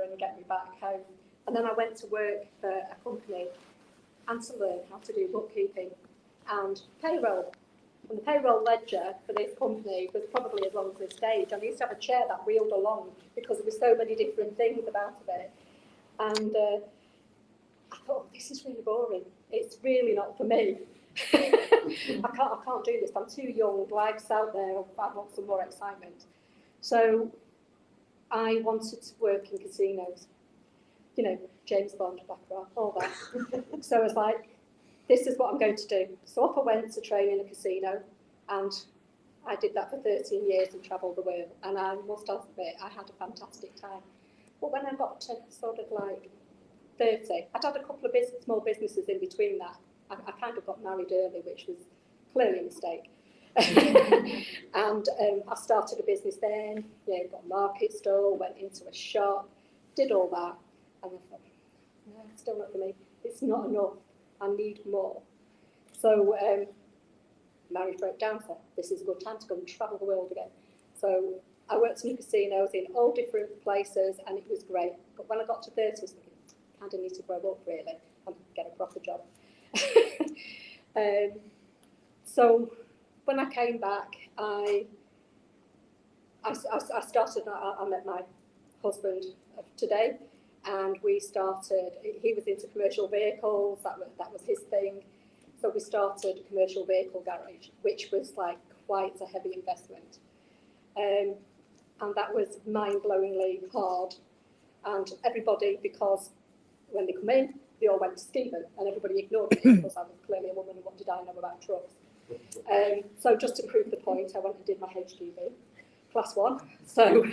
and get me back home. And then I went to work for a company and to learn how to do bookkeeping and payroll. And the payroll ledger for this company was probably as long as this stage. I used to have a chair that wheeled along because there were so many different things about it. And I thought, this is really boring. It's really not for me. I can't do this. I'm too young. Life's out there. I want some more excitement. So I wanted to work in casinos. You know, James Bond, Baccarat, all that. So I was like, this is what I'm going to do. So off I went to train in a casino, and I did that for 13 years and travelled the world. And I must admit, I had a fantastic time. But when I got to sort of like 30, I'd had a couple of small businesses in between that. I kind of got married early, which was clearly a mistake. And I started a business then, got a market stall, went into a shop, did all that. And I thought, no, it's still not for me. It's not enough. I need more. So marriage broke down. So this is a good time to go and travel the world again. So I worked in casinos in all different places, and it was great. But when I got to 30, I was thinking, I kind of need to grow up really and get a proper job. So when I came back, I met my husband of today, and we started. He was into commercial vehicles. That was his thing. So we started a commercial vehicle garage, which was like quite a heavy investment, and that was mind-blowingly hard. And everybody, because when they come in, they all went to Stephen, and everybody ignored me because I was clearly a woman, and what did I know about trucks? So just to prove the point, I went and did my HGV, class 1. So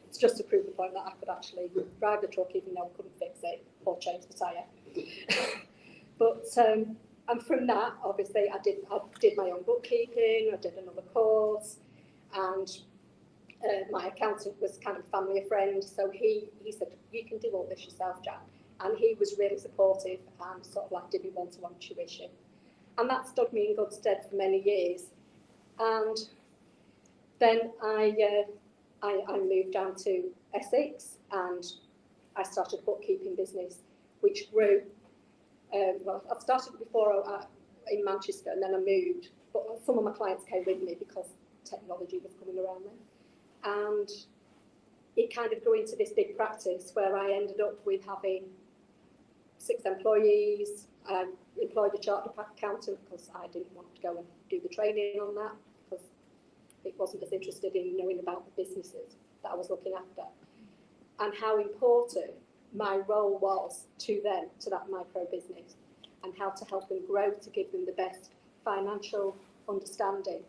it's just to prove the point that I could actually drive the truck even though I couldn't fix it or change the tyre. But and from that, obviously, I did my own bookkeeping. I did another course, and my accountant was kind of family a friend, so he said, you can do all this yourself, Jan. And he was really supportive and sort of like did me one-to-one tuition. And that stood me in good stead for many years. And then I moved down to Essex, and I started a bookkeeping business, which grew. Well, I started before in Manchester, and then I moved. But some of my clients came with me because technology was coming around then. And it kind of grew into this big practice where I ended up with having 6 employees. I employed a chartered accountant because I didn't want to go and do the training on that because it wasn't as interested in knowing about the businesses that I was looking after and how important my role was to them, to that micro business, and how to help them grow, to give them the best financial understanding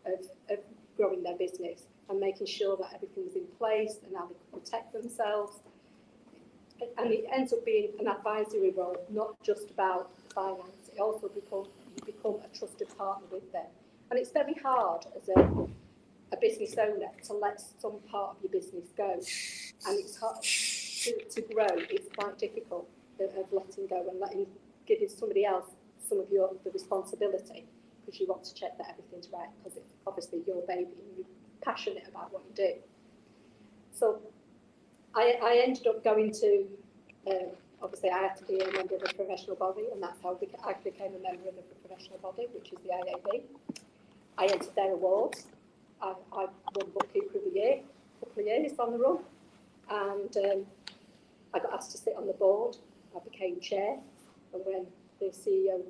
of growing their business and making sure that everything was in place and how they could protect themselves. And it ends up being an advisory role, not just about finance. It also you become a trusted partner with them. And it's very hard as a business owner to let some part of your business go. And it's hard to grow. It's quite difficult of letting go and giving somebody else some of the responsibility, because you want to check that everything's right, because it's obviously your baby and you're passionate about what you do. So I ended up going to, obviously I had to be a member of a professional body, and that's how I became a member of the professional body, which is the IAB. I entered their awards. I won Bookkeeper of the Year, a couple of years on the run, and I got asked to sit on the board. I became chair, and when the CEO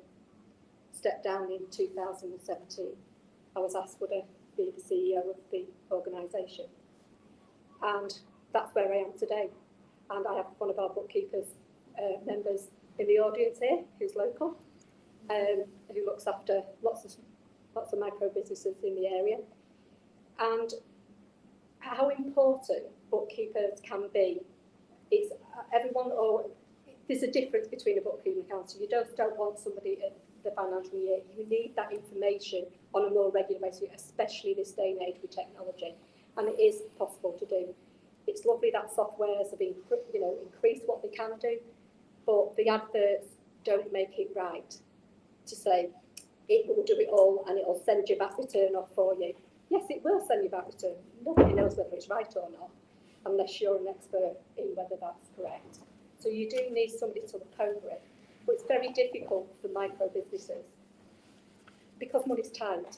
stepped down in 2017, I was asked would I be the CEO of the organisation. And that's where I am today. And I have one of our bookkeepers members in the audience here, who's local, who looks after lots of micro businesses in the area. And how important bookkeepers can be. It's there's a difference between a bookkeeper and accountant. You don't want somebody at the financial year. You need that information on a more regular basis, especially this day and age with technology. And it is possible to do. It's lovely that softwares have increased what they can do, but the adverts don't make it right to say it will do it all and it will send you back return off for you. Yes, it will send you back return. Nobody knows whether it's right or not. unless you're an expert in whether that's correct. So you do need somebody to look over it. But it's very difficult for micro businesses because money's tight.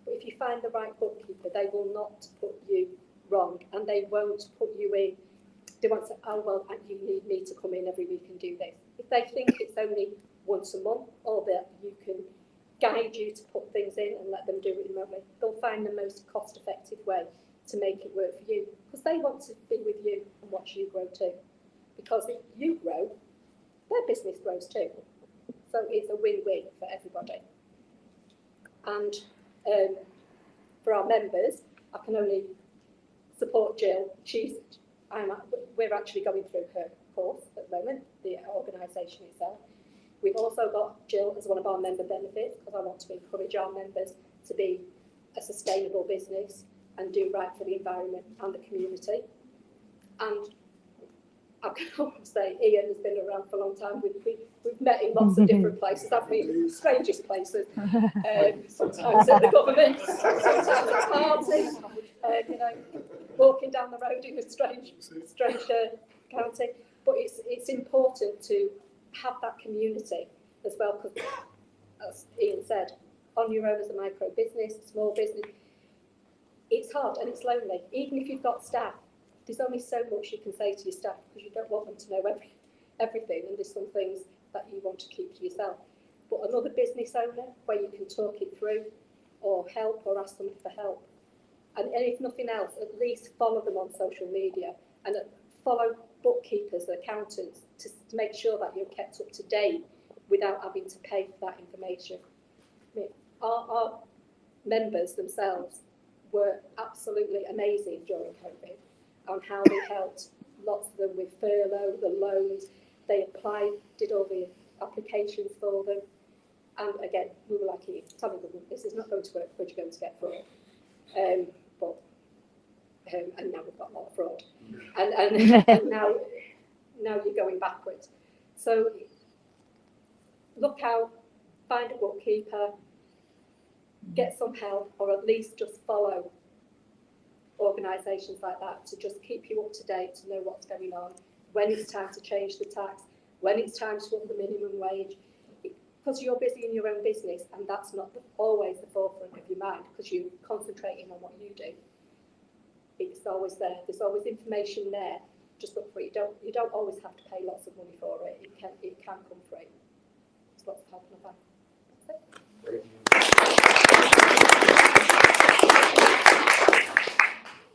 But if you find the right bookkeeper, they will not put you wrong, and they won't put you in. They won't say, oh, well, you need me to come in every week and do this. If they think it's only once a month, or that you can guide you to put things in and let them do it remotely, they'll find the most cost-effective way to make it work for you, because they want to be with you and watch you grow too. Because if you grow, their business grows too. So it's a win-win for everybody. And for our members, I can only support Jill. We're actually going through her course at the moment, the organisation itself. We've also got Jill as one of our member benefits, because I want to encourage our members to be a sustainable business and do right for the environment and the community. And I can almost say Ian has been around for a long time. We've met in lots of different places, haven't we? Strangest places. Sometimes at the government, sometimes at parties, walking down the road in a strange county. But it's important to have that community as well, because, as Ian said, on your own as a micro business, small business, it's hard and it's lonely. Even if you've got staff, there's only so much you can say to your staff, because you don't want them to know everything, and there's some things that you want to keep to yourself. But another business owner where you can talk it through, or help, or ask them for help. And if nothing else, at least follow them on social media, and follow bookkeepers, accountants, to make sure that you're kept up to date without having to pay for that information. I mean, our members themselves were absolutely amazing during COVID on how they helped lots of them with furlough, the loans. They applied, did all the applications for them. And again, we were like, telling them, this is not going to work, what you're going to get for it. And now we've got a lot of fraud. And now you're going backwards. So look out, find a bookkeeper, get some help, or at least just follow organisations like that to just keep you up to date, to know what's going on, when it's time to change the tax, when it's time to up the minimum wage, because you're busy in your own business, and that's not always the forefront of your mind, because you're concentrating on what you do. It's always there. There's always information there. Just look for it. You don't always have to pay lots of money for it. It can come free. There's lots of help in the back. That's it.